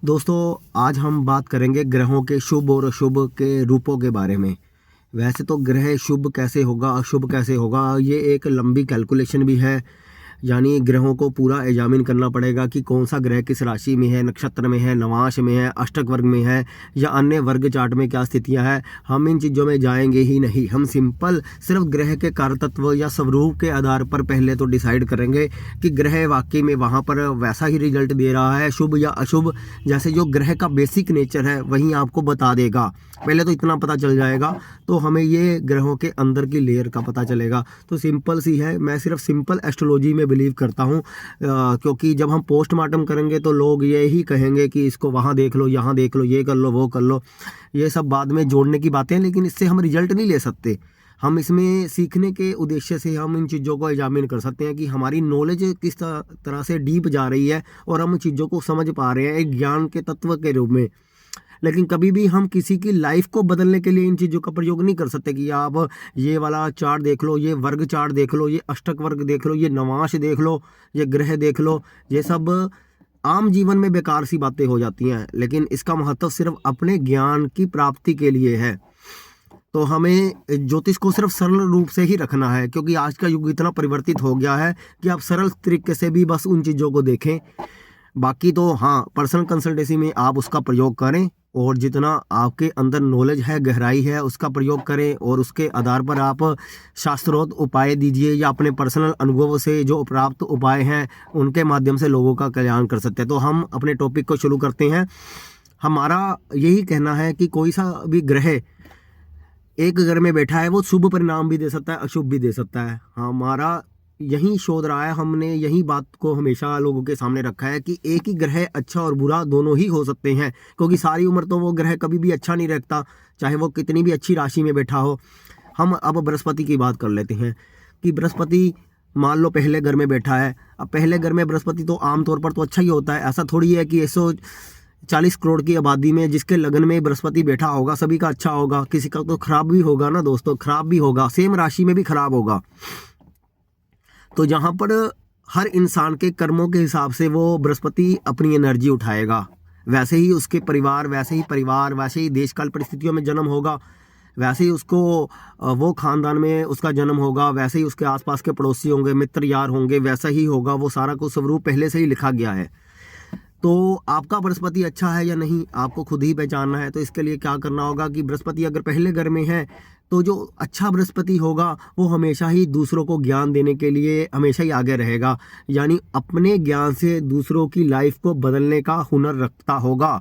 दोस्तों, आज हम बात करेंगे ग्रहों के शुभ और अशुभ के रूपों के बारे में। वैसे तो ग्रह शुभ कैसे होगा, अशुभ कैसे होगा, ये एक लंबी कैलकुलेशन भी है। यानी ग्रहों को पूरा एग्जामिन करना पड़ेगा कि कौन सा ग्रह किस राशि में है, नक्षत्र में है, नवांश में है, अष्टक वर्ग में है या अन्य वर्ग चार्ट में क्या स्थितियां हैं। हम इन चीज़ों में जाएंगे ही नहीं। हम सिंपल सिर्फ ग्रह के कारतत्व या स्वरूप के आधार पर पहले तो डिसाइड करेंगे कि ग्रह वाकई में वहाँ पर वैसा ही रिजल्ट दे रहा है, शुभ या अशुभ। जैसे जो ग्रह का बेसिक नेचर है वही आपको बता देगा। पहले तो इतना पता चल जाएगा तो हमें ये ग्रहों के अंदर की लेयर का पता चलेगा। तो सिंपल सी है, मैं सिर्फ सिंपल एस्ट्रोलॉजी में बिलीव करता हूँ, क्योंकि जब हम पोस्टमार्टम करेंगे तो लोग ये ही कहेंगे कि इसको वहाँ देख लो, यहाँ देख लो, ये कर लो, वो कर लो। ये सब बाद में जोड़ने की बातें हैं, लेकिन इससे हम रिजल्ट नहीं ले सकते। हम इसमें सीखने के उद्देश्य से हम इन चीज़ों को एग्जामिन कर सकते हैं कि हमारी नॉलेज किस तरह से डीप जा रही है और हम चीज़ों को समझ पा रहे हैं एक ज्ञान के तत्व के रूप में। लेकिन कभी भी हम किसी की लाइफ को बदलने के लिए इन चीज़ों का प्रयोग नहीं कर सकते कि आप ये वाला चार्ट देख लो, ये वर्ग चार्ट देख लो, ये अष्टक वर्ग देख लो, ये नवांश देख लो, ये ग्रह देख लो। ये सब आम जीवन में बेकार सी बातें हो जाती हैं, लेकिन इसका महत्व सिर्फ अपने ज्ञान की प्राप्ति के लिए है। तो हमें ज्योतिष को सिर्फ सरल रूप से ही रखना है, क्योंकि आज का युग इतना परिवर्तित हो गया है कि आप सरल तरीके से भी बस उन चीज़ों को देखें। बाकी तो हाँ, पर्सनल कंसल्टेंसी में आप उसका प्रयोग करें और जितना आपके अंदर नॉलेज है, गहराई है, उसका प्रयोग करें और उसके आधार पर आप शास्त्रोक्त उपाय दीजिए या अपने पर्सनल अनुभव से जो प्राप्त उपाय हैं उनके माध्यम से लोगों का कल्याण कर सकते हैं। तो हम अपने टॉपिक को शुरू करते हैं। हमारा यही कहना है कि कोई सा भी ग्रह एक घर में बैठा है वो शुभ परिणाम भी दे सकता है, अशुभ भी दे सकता है। हमारा यही शोध रहा है, हमने यही बात को हमेशा लोगों के सामने रखा है कि एक ही ग्रह अच्छा और बुरा दोनों ही हो सकते हैं, क्योंकि सारी उम्र तो वो ग्रह कभी भी अच्छा नहीं रखता, चाहे वो कितनी भी अच्छी राशि में बैठा हो। हम अब बृहस्पति की बात कर लेते हैं कि बृहस्पति मान लो पहले घर में बैठा है। अब पहले घर में बृहस्पति तो आमतौर पर तो अच्छा ही होता है। ऐसा थोड़ी है कि 140 करोड़ की आबादी में जिसके लगन में बृहस्पति बैठा होगा सभी का अच्छा होगा। किसी का तो खराब भी होगा ना दोस्तों, खराब भी होगा, सेम राशि में भी खराब होगा। तो जहाँ पर हर इंसान के कर्मों के हिसाब से वो बृहस्पति अपनी एनर्जी उठाएगा, वैसे ही उसके परिवार, वैसे ही देश काल परिस्थितियों में जन्म होगा, वैसे ही उसको वो खानदान में उसका जन्म होगा, वैसे ही उसके आसपास के पड़ोसी होंगे, मित्र यार होंगे, वैसा ही होगा। वो सारा कुछ स्वरूप पहले से ही लिखा गया है। तो आपका बृहस्पति अच्छा है या नहीं आपको खुद ही पहचानना है। तो इसके लिए क्या करना होगा कि बृहस्पति अगर पहले घर में है तो जो अच्छा बृहस्पति होगा वो हमेशा ही दूसरों को ज्ञान देने के लिए हमेशा ही आगे रहेगा, यानी अपने ज्ञान से दूसरों की लाइफ को बदलने का हुनर रखता होगा।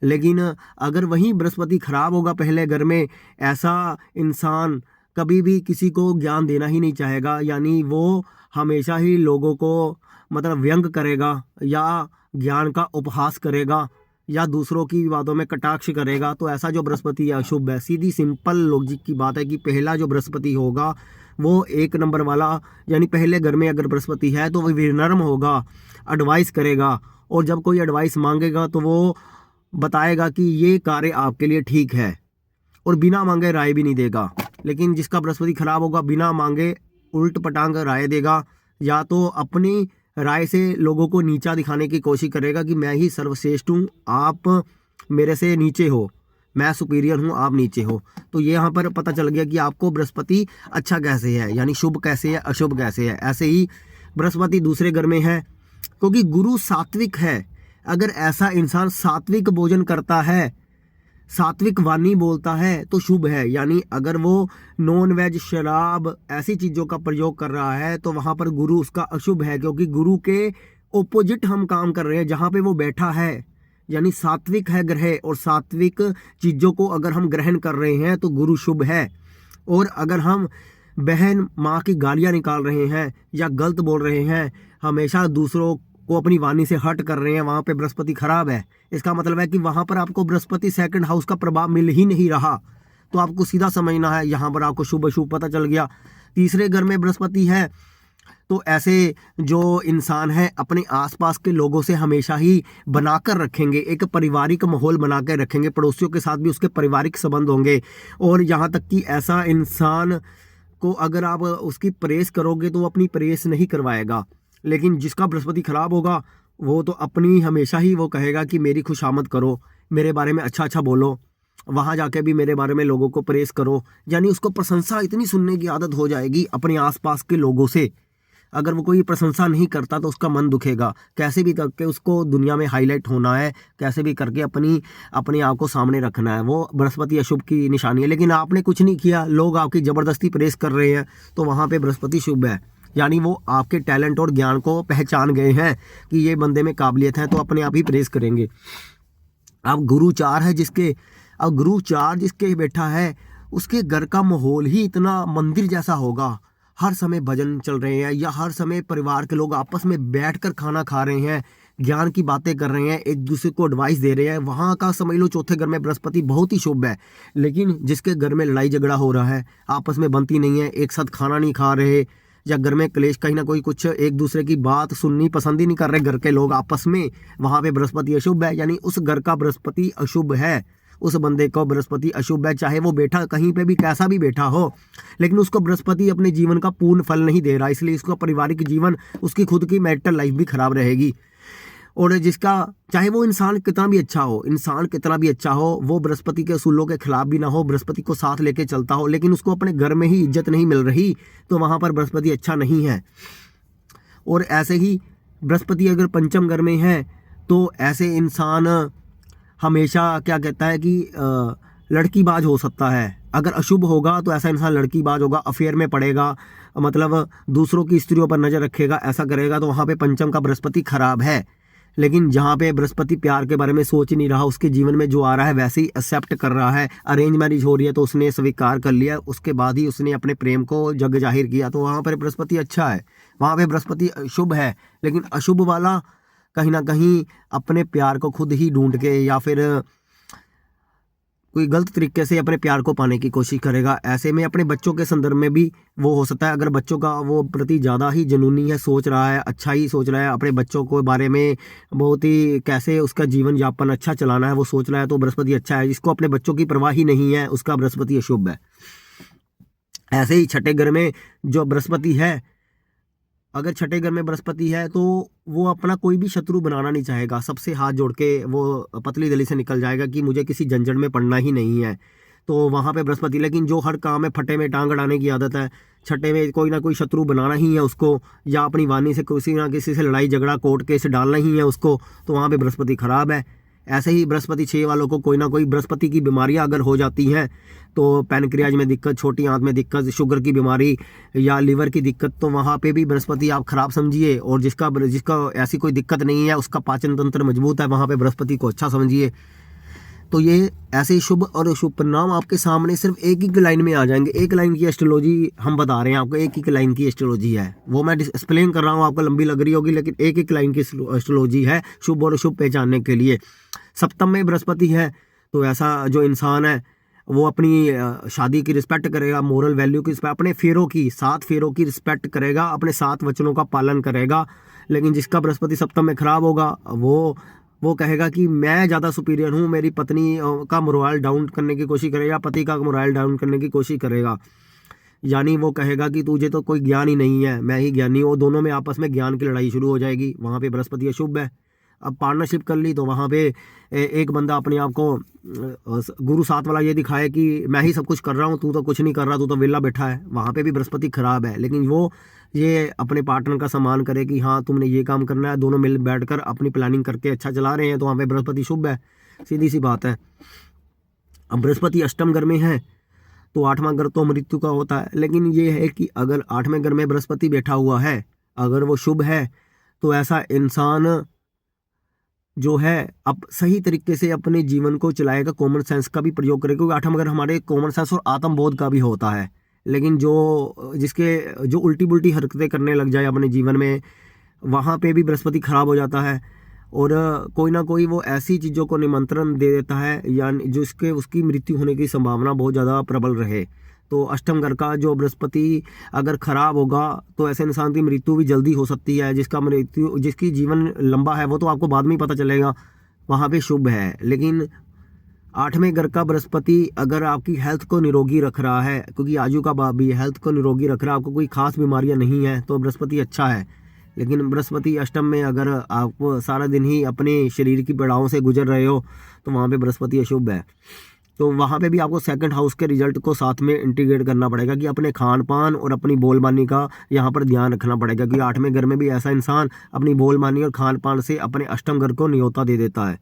लेकिन अगर वहीं बृहस्पति खराब होगा पहले घर में, ऐसा इंसान कभी भी किसी को ज्ञान देना ही नहीं चाहेगा, यानी वो हमेशा ही लोगों को मतलब व्यंग करेगा या ज्ञान का उपहास करेगा या दूसरों की बातों में कटाक्ष करेगा। तो ऐसा जो बृहस्पति है अशुभ है। सीधी सिंपल लॉजिक की बात है कि पहला जो बृहस्पति होगा वो एक नंबर वाला, यानी पहले घर में अगर बृहस्पति है तो वो विनम्र होगा, एडवाइस करेगा, और जब कोई एडवाइस मांगेगा तो वो बताएगा कि ये कार्य आपके लिए ठीक है, और बिना मांगे राय भी नहीं देगा। लेकिन जिसका बृहस्पति खराब होगा बिना मांगे उल्ट पटांग राय देगा, या तो अपनी राय से लोगों को नीचा दिखाने की कोशिश करेगा कि मैं ही सर्वश्रेष्ठ हूँ, आप मेरे से नीचे हो, मैं सुपीरियर हूँ, आप नीचे हो। तो ये यहाँ पर पता चल गया कि आपको बृहस्पति अच्छा कैसे है, यानी शुभ कैसे है, अशुभ कैसे है। ऐसे ही बृहस्पति दूसरे घर में है क्योंकि गुरु सात्विक है। अगर ऐसा इंसान सात्विक भोजन करता है, सात्विक वाणी बोलता है तो शुभ है। यानी अगर वो नॉन वेज, शराब, ऐसी चीज़ों का प्रयोग कर रहा है तो वहाँ पर गुरु उसका अशुभ है, क्योंकि गुरु के ओपोजिट हम काम कर रहे हैं जहाँ पे वो बैठा है। यानी सात्विक है ग्रह, और सात्विक चीज़ों को अगर हम ग्रहण कर रहे हैं तो गुरु शुभ है। और अगर हम बहन माँ की गालियाँ निकाल रहे हैं या गलत बोल रहे हैं, हमेशा दूसरों को अपनी वाणी से हट कर रहे हैं, वहाँ पे बृहस्पति खराब है। इसका मतलब है कि वहाँ पर आपको बृहस्पति सेकंड हाउस का प्रभाव मिल ही नहीं रहा। तो आपको सीधा समझना है, यहाँ पर आपको शुभ अशुभ पता चल गया। तीसरे घर में बृहस्पति है तो ऐसे जो इंसान है अपने आसपास के लोगों से हमेशा ही बनाकर रखेंगे, एक पारिवारिक माहौल बना कर रखेंगे, पड़ोसियों के साथ भी उसके पारिवारिक संबंध होंगे। और यहाँ तक कि ऐसा इंसान को अगर आप उसकी प्रेस करोगे तो वो अपनी प्रेस नहीं करवाएगा। लेकिन जिसका बृहस्पति खराब होगा वो तो अपनी हमेशा ही वो कहेगा कि मेरी खुशामद करो, मेरे बारे में अच्छा अच्छा बोलो, वहाँ जाके भी मेरे बारे में लोगों को प्रेस करो। यानी उसको प्रशंसा इतनी सुनने की आदत हो जाएगी अपने आसपास के लोगों से। अगर वो कोई प्रशंसा नहीं करता तो उसका मन दुखेगा। कैसे भी करके उसको दुनिया में हाईलाइट होना है, कैसे भी करके अपने आप को सामने रखना है। वो बृहस्पति अशुभ की निशानी है। लेकिन आपने कुछ नहीं किया, लोग आपकी ज़बरदस्ती प्रेस कर रहे हैं, तो वहाँ पे बृहस्पति शुभ है। यानी वो आपके टैलेंट और ज्ञान को पहचान गए हैं कि ये बंदे में काबिलियत है, तो अपने आप ही प्रेस करेंगे। अब गुरु चार जिसके बैठा है, उसके घर का माहौल ही इतना मंदिर जैसा होगा। हर समय भजन चल रहे हैं, या हर समय परिवार के लोग आपस में बैठकर खाना खा रहे हैं, ज्ञान की बातें कर रहे हैं, एक दूसरे को एडवाइस दे रहे हैं। वहाँ का समझ लो चौथे घर में बृहस्पति बहुत ही शुभ है। लेकिन जिसके घर में लड़ाई झगड़ा हो रहा है, आपस में बनती नहीं है, एक साथ खाना नहीं खा रहे, या घर में क्लेश, कहीं ना कोई कुछ एक दूसरे की बात सुननी पसंद ही नहीं कर रहे घर के लोग आपस में, वहाँ पे बृहस्पति अशुभ है। यानी उस घर का बृहस्पति अशुभ है, उस बंदे को बृहस्पति अशुभ है। चाहे वो बैठा कहीं पे भी कैसा भी बैठा हो, लेकिन उसको बृहस्पति अपने जीवन का पूर्ण फल नहीं दे रहा, इसलिए उसका पारिवारिक जीवन, उसकी खुद की मैरिटल लाइफ भी खराब रहेगी। और जिसका, चाहे वो इंसान कितना भी अच्छा हो, वो बृहस्पति के असूलों के खिलाफ भी ना हो, बृहस्पति को साथ लेके चलता हो, लेकिन उसको अपने घर में ही इज्जत नहीं मिल रही, तो वहाँ पर बृहस्पति अच्छा नहीं है। और ऐसे ही बृहस्पति अगर पंचम घर में है, तो ऐसे इंसान हमेशा क्या कहता है कि लड़कीबाज हो सकता है। अगर अशुभ होगा तो ऐसा इंसान लड़कीबाज होगा, अफेयर में पड़ेगा, मतलब दूसरों की स्त्रियों पर नज़र रखेगा, ऐसा करेगा, तो वहाँ पे पंचम का बृहस्पति खराब है। लेकिन जहाँ पे बृहस्पति प्यार के बारे में सोच नहीं रहा, उसके जीवन में जो आ रहा है वैसे ही एक्सेप्ट कर रहा है, अरेंज मैरिज हो रही है तो उसने स्वीकार कर लिया, उसके बाद ही उसने अपने प्रेम को जग जाहिर किया, तो वहाँ पर बृहस्पति अच्छा है। वहाँ पे बृहस्पति शुभ है। लेकिन अशुभ वाला कहीं ना कहीं अपने प्यार को खुद ही ढूंढ के, या फिर कोई गलत तरीके से अपने प्यार को पाने की कोशिश करेगा। ऐसे में अपने बच्चों के संदर्भ में भी वो हो सकता है। अगर बच्चों का वो प्रति ज़्यादा ही जुनूनी है, सोच रहा है, अच्छा ही सोच रहा है, अपने बच्चों को बारे में बहुत ही कैसे उसका जीवन यापन अच्छा चलाना है वो सोच रहा है, तो बृहस्पति अच्छा है। जिसको अपने बच्चों की परवाह ही नहीं है, उसका बृहस्पति अशुभ है। ऐसे ही छठे घर में जो बृहस्पति है, अगर छठे घर में बृहस्पति है, तो वो अपना कोई भी शत्रु बनाना नहीं चाहेगा, सबसे हाथ जोड़ के वो पतली गली से निकल जाएगा कि मुझे किसी झंझट में पड़ना ही नहीं है, तो वहाँ पे बृहस्पति। लेकिन जो हर काम में फटे में टांग अड़ाने की आदत है, छठे में कोई ना कोई शत्रु बनाना ही है उसको, या अपनी वाणी से किसी ना किसी से लड़ाई झगड़ा कोर्ट केस डालना ही है उसको, तो वहाँ पे बृहस्पति खराब है। ऐसे ही बृहस्पति 6 वालों को कोई ना कोई बृहस्पति की बीमारियां अगर हो जाती हैं, तो पैनक्रियाज में दिक्कत, छोटी आंत में दिक्कत, शुगर की बीमारी या लीवर की दिक्कत, तो वहाँ पे भी बृहस्पति आप खराब समझिए। और जिसका ऐसी कोई दिक्कत नहीं है, उसका पाचन तंत्र मजबूत है, वहाँ पे बृहस्पति को अच्छा समझिए। तो ये ऐसे शुभ और अशुभ परिणाम आपके सामने सिर्फ एक ही लाइन में आ जाएंगे। एक लाइन की एस्ट्रोलॉजी हम बता रहे हैं आपको, एक ही लाइन की एस्ट्रोलॉजी है, वो मैं एक्सप्लेन कर रहा हूँ, आपको लंबी लग रही होगी, लेकिन एक एक लाइन की एस्ट्रोलॉजी है शुभ और अशुभ पहचानने के लिए। सप्तम में बृहस्पति है, तो ऐसा जो इंसान है वो अपनी शादी की रिस्पेक्ट करेगा, मोरल वैल्यू की रिस्पेक्ट, अपने फेरों की 7 फेरों की रिस्पेक्ट करेगा, अपने 7 वचनों का पालन करेगा। लेकिन जिसका बृहस्पति सप्तम में खराब होगा, वो कहेगा कि मैं ज़्यादा सुपीरियर हूँ, मेरी पत्नी का मोरल डाउन करने की कोशिश करेगा, पति का मोरल डाउन करने की कोशिश करेगा। यानी वो कहेगा कि तुझे तो कोई ज्ञान ही नहीं है, मैं ही ज्ञानी हूँ। दोनों में आपस में ज्ञान की लड़ाई शुरू हो जाएगी, वहाँ पे बृहस्पति अशुभ है। अब पार्टनरशिप कर ली, तो वहाँ पे एक बंदा अपने आप को गुरु 7 वाला ये दिखाए कि मैं ही सब कुछ कर रहा हूँ, तू तो कुछ नहीं कर रहा, तू तो वेला बैठा है, वहाँ पे भी बृहस्पति खराब है। लेकिन वो ये अपने पार्टनर का सम्मान करे कि हाँ तुमने ये काम करना है, दोनों मिल बैठकर अपनी प्लानिंग करके अच्छा चला रहे हैं, तो वहाँ पे बृहस्पति शुभ है, सीधी सी बात है। अब बृहस्पति अष्टम घर में है, तो 8वां घर तो मृत्यु का होता है। लेकिन ये है कि अगर 8वें घर में बृहस्पति बैठा हुआ है, अगर वो शुभ है, तो ऐसा इंसान जो है अब सही तरीके से अपने जीवन को चलाएगा, कॉमन सेंस का भी प्रयोग करेगा, क्योंकि 8वां घर हमारे कॉमन सेंस और आत्मबोध का भी होता है। लेकिन जो उल्टी पुल्टी हरकतें करने लग जाए अपने जीवन में, वहाँ पे भी बृहस्पति खराब हो जाता है। और कोई ना कोई वो ऐसी चीज़ों को निमंत्रण दे देता है, यानी जिसके उसकी मृत्यु होने की संभावना बहुत ज़्यादा प्रबल रहे। तो अष्टम घर का जो बृहस्पति अगर खराब होगा, तो ऐसे इंसान की मृत्यु भी जल्दी हो सकती है। जिसकी जीवन लंबा है वो तो आपको बाद में ही पता चलेगा, वहाँ पे शुभ है। लेकिन 8वें घर का बृहस्पति अगर आपकी हेल्थ को निरोगी रख रहा है, क्योंकि आजू का बाब भी हेल्थ को निरोगी रख रहा है, आपको कोई खास बीमारियां नहीं है, तो बृहस्पति अच्छा है। लेकिन बृहस्पति अष्टम में अगर आप सारा दिन ही अपने शरीर की पीड़ाओं से गुजर रहे हो तो वहाँ पे बृहस्पति अशुभ है। तो वहाँ पे भी आपको सेकंड हाउस के रिजल्ट को साथ में इंटीग्रेट करना पड़ेगा कि अपने खान पान और अपनी बोलबानी का यहाँ पर ध्यान रखना पड़ेगा, कि 8वें घर में भी ऐसा इंसान अपनी बोलबानी और खान पान से अपने अष्टम घर को न्योता दे देता है।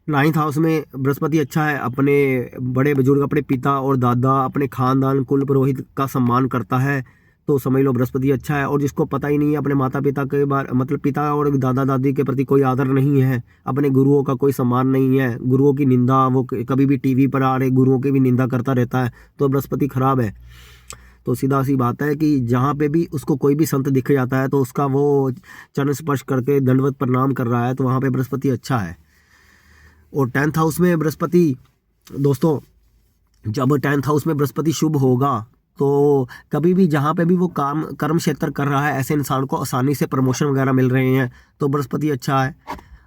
9th हाउस में बृहस्पति अच्छा है, अपने बड़े बुजुर्ग, अपने पिता और दादा, अपने खानदान कुल पुरोहित का सम्मान करता है, तो समझ लो बृहस्पति अच्छा है। और जिसको पता ही नहीं है अपने माता पिता के बारे, मतलब पिता और दादा दादी के प्रति कोई आदर नहीं है, अपने गुरुओं का कोई सम्मान नहीं है, गुरुओं की निंदा, वो कभी भी टीवी पर आ रहे गुरुओं की भी निंदा करता रहता है, तो बृहस्पति खराब है। तो सीधा सी बात है कि जहाँ पे भी उसको कोई भी संत दिख जाता है तो उसका वो चरण स्पर्श करके दंडवत प्रणाम कर रहा है, तो वहाँ पे बृहस्पति अच्छा है। और 10th हाउस में बृहस्पति, दोस्तों जब 10th हाउस में बृहस्पति शुभ होगा तो कभी भी जहाँ पे भी वो काम कर्म क्षेत्र कर रहा है ऐसे इंसान को आसानी से प्रमोशन वगैरह मिल रहे हैं, तो बृहस्पति अच्छा है।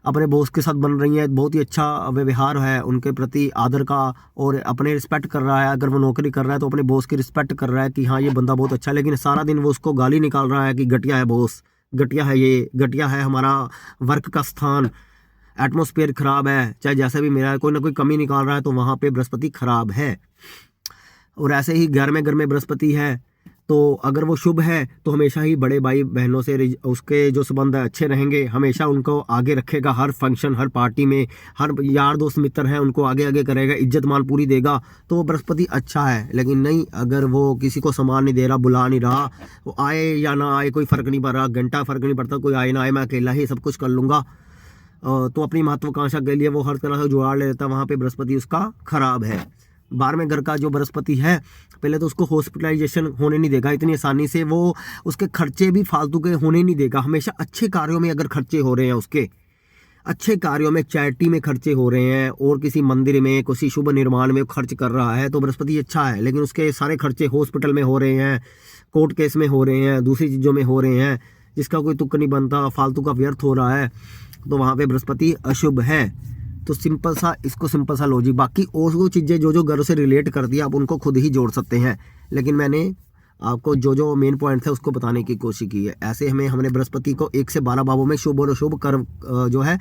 अपने बॉस के साथ बन रही है, बहुत ही अच्छा व्यवहार है उनके प्रति, आदर का, और अपने रिस्पेक्ट कर रहा है। अगर वो नौकरी कर रहा है तो अपने बॉस की रिस्पेक्ट कर रहा है कि हाँ ये बंदा बहुत अच्छा है, लेकिन सारा दिन वो उसको गाली निकाल रहा है कि घटिया है बॉस, घटिया है ये, घटिया है हमारा वर्क का स्थान, एटमोस्फेयर खराब है, चाहे जैसा भी मेरा है, कोई ना कोई कमी निकाल रहा है, तो वहाँ पे बृहस्पति खराब है। और ऐसे ही घर में बृहस्पति है तो अगर वो शुभ है तो हमेशा ही बड़े भाई बहनों से उसके जो संबंध अच्छे रहेंगे, हमेशा उनको आगे रखेगा, हर फंक्शन, हर पार्टी में, हर यार दोस्त मित्र हैं उनको आगे आगे करेगा, इज्जत मान पूरी देगा, तो वो बृहस्पति अच्छा है। लेकिन नहीं, अगर वो किसी को सम्मान नहीं दे रहा, बुला नहीं रहा, वो आए या ना आए कोई फ़र्क नहीं पड़ रहा, घंटा फ़र्क नहीं पड़ता, कोई आए ना आए, मैं अकेला ही सब कुछ कर लूँगा, तो अपनी महत्वाकांक्षा के लिए वो हर तरह से जुगाड़ ले लेता है, वहाँ पे बृहस्पति उसका खराब है। 12वें घर का जो बृहस्पति है, पहले तो उसको हॉस्पिटलाइजेशन होने नहीं देगा इतनी आसानी से, वो उसके खर्चे भी फालतू के होने नहीं देगा, हमेशा अच्छे कार्यों में अगर खर्चे हो रहे हैं, उसके अच्छे कार्यों में, चैरिटी में खर्चे हो रहे हैं, और किसी मंदिर में, किसी शुभ निर्माण में खर्च कर रहा है, तो बृहस्पति अच्छा है। लेकिन उसके सारे खर्चे हॉस्पिटल में हो रहे हैं, कोर्ट केस में हो रहे हैं, दूसरी चीज़ों में हो रहे हैं, जिसका कोई तुक नहीं बनता, फालतू का व्यर्थ हो रहा है, तो वहाँ पे बृहस्पति अशुभ है। तो सिंपल सा लॉजिक, बाकी और वो चीज़ें जो घरों से रिलेट कर दिया आप उनको खुद ही जोड़ सकते हैं, लेकिन मैंने आपको जो मेन पॉइंट थे उसको बताने की कोशिश की है। ऐसे हमने बृहस्पति को 1 से 12 भावों में शुभ और अशुभ कर्म जो है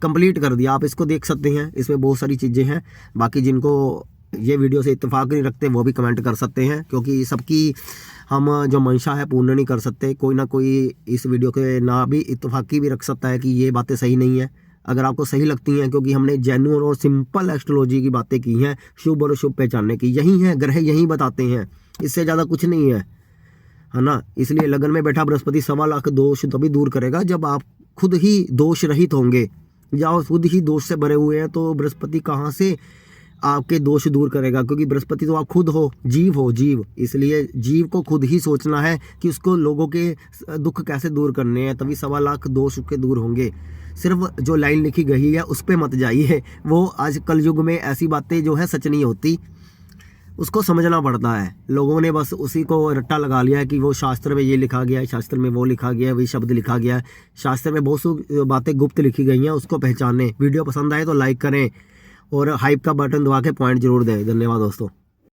कंप्लीट कर दिया, आप इसको देख सकते हैं, इसमें बहुत सारी चीज़ें हैं। बाकी जिनको ये वीडियो से इत्तेफाक नहीं रखते वो भी कमेंट कर सकते हैं, क्योंकि सबकी हम जो मंशा है पूर्ण नहीं कर सकते, कोई ना कोई इस वीडियो के ना भी इत्तेफाकी भी रख सकता है कि ये बातें सही नहीं है। अगर आपको सही लगती हैं, क्योंकि हमने जेन्युइन और सिंपल एस्ट्रोलॉजी की बातें की हैं, शुभ और अशुभ पहचानने की, यही है, ग्रह यही बताते हैं, इससे ज़्यादा कुछ नहीं है ना। इसलिए लगन में बैठा बृहस्पति 1.25 लाख दोष तभी दूर करेगा जब आप खुद ही दोष रहित होंगे, या खुद ही दोष से भरे हुए हैं, तो बृहस्पति कहाँ से आपके दोष दूर करेगा, क्योंकि बृहस्पति तो आप खुद हो, जीव। इसलिए जीव को खुद ही सोचना है कि उसको लोगों के दुख कैसे दूर करने हैं, तभी 1.25 लाख दोष उसके दूर होंगे। सिर्फ जो लाइन लिखी गई है उस पर मत जाइए, वो आज कल युग में ऐसी बातें जो है सच नहीं होती, उसको समझना पड़ता है। लोगों ने बस उसी को रट्टा लगा लिया है कि वो शास्त्र में ये लिखा गया है, शास्त्र में वो लिखा गया है, वही शब्द लिखा गया है, शास्त्र में बहुत सी बातें गुप्त लिखी गई हैं, उसको पहचानें। वीडियो पसंद आए तो लाइक करें और हाइप का बटन दबा के पॉइंट जरूर दें। धन्यवाद दोस्तों।